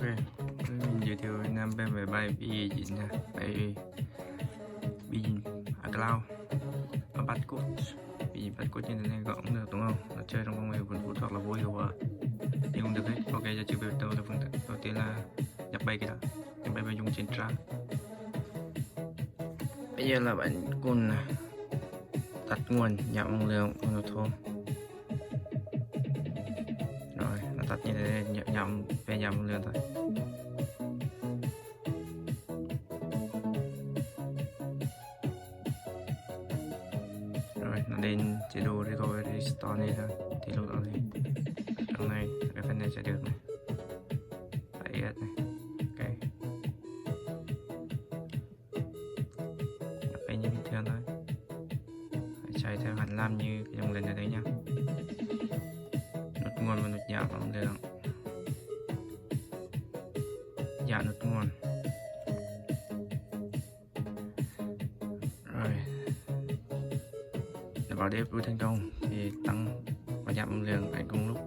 mình giới thiệu với Nam về bài B9 nha, bài B9 cloud và bắt cút. Vì bắt cút như thế này cũng được đúng không? Nó chơi trong công nghệ vườn phút hoặc là vô hiệu quả thì cũng được hết. Ok, giờ chưa biết đâu là phương thức đầu tiên là nhập bài cái đó, nhập bài dùng trên tra. Bây giờ là bạn cùng tắt nguồn giảm năng lượng monotone. Rồi nó tắt như thế này, giảm về giảm năng lượng thôi. Rồi nó lên chế độ recovery restore này thôi, thì lúc đó thì trong này cái phần này sẽ được này, phải này, ok, nhập như bình thường thôi, phải chạy theo hành làm như cái dòng lên ở đây nhá. Nút nguồn và nút giảm năng lượng, giảm nút nguồn. Rồi để bảo đếp thành công thì tăng và giảm năng lượng phải cùng lúc.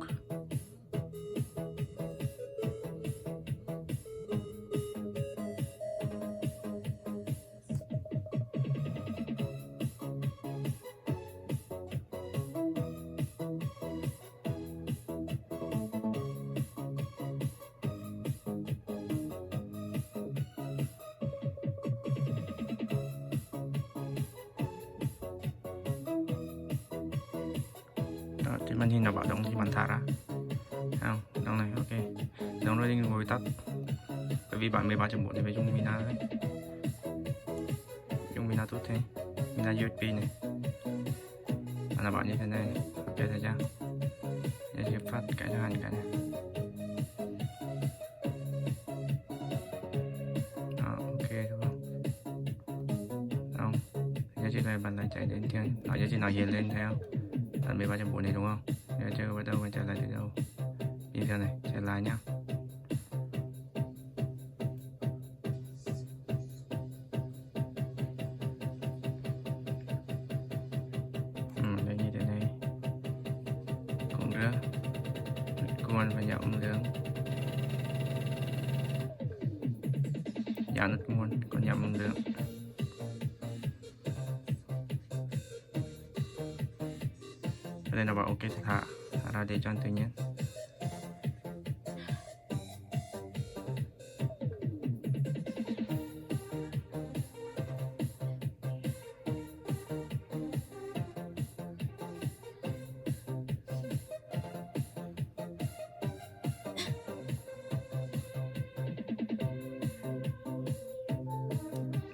Đó, trên màn hình nó báo động thì bạn thả ra không? Trong này ok, trong đó thì ngồi tắt, bởi vì bản 13.4 thì phải dùng Mina đấy, dùng Mina tốt thế, Mina USB này, là bảo như thế này, ok thấy chưa? Để chịu phát cái cho hành cái này. Đó, ok đúng không? Không, giờ chỉ này bạn lại chạy đến thiên, giờ chỉ nó hiện lên theo tận 13.4 này đúng không? Giờ chưa bắt đầu mình trở lại từ đâu? Đi theo này, trở lại nhá. Đây như thế này cũng được, nguồn và giảm năng lượng, giảm nút nguồn còn giảm năng lượng. Đây là bảo ok thì thả ra để cho tự nhiên.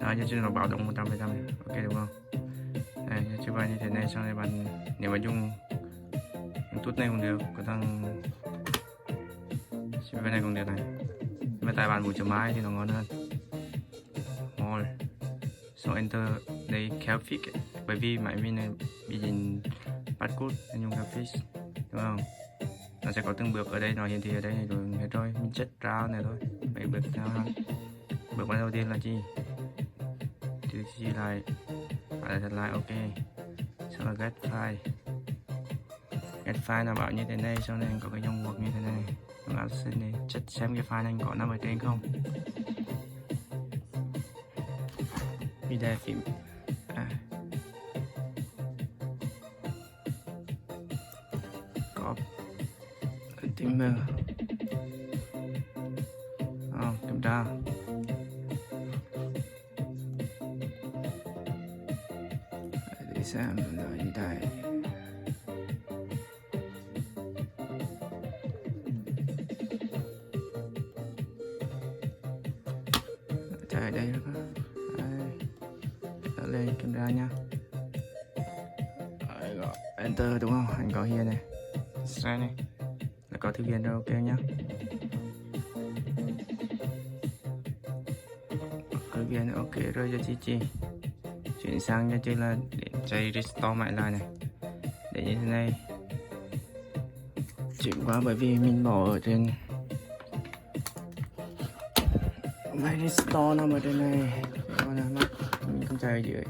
Đó, giờ chưa nó báo động 100% ok đúng không? Đây, chưa bao như thế này, sau này bạn nếu mà dùng tút này cũng được, có thằng bên này cũng được này, mà tại bạn 4.2 thì nó ngon hơn. More so enter đây kéo fix, bởi vì máy mình này bị dính bắt cút nên dùng kéo fix đúng không? Nó sẽ có từng bước ở đây, nó hiển thị ở đây rồi hết rồi, mình chất ra này thôi. Mấy bước theo ha. Bước đầu tiên là chi? Chi lại, phải thật lại ok. Sau là get file. Get file là bảo như thế này, sau này có cái dòng buộc như thế này. Chúng ta sẽ chất xem cái file này có nằm ở trên không. Video phim. Có timer. Kiểm tra. Để xem là như đây. Chạy đây đó. Đây. Lên camera nha. Enter đúng không? Anh có hiện này. Sai này. Là có thực hiện rồi, ok nhá. Thực hiện ok rồi, giờ chi chuyển sang cho chơi là để chạy restore lại này, để như thế này. Chuyển qua bởi vì mình bỏ ở trên máy restore nằm ở trên này, còn là mình không chạy ở dưới.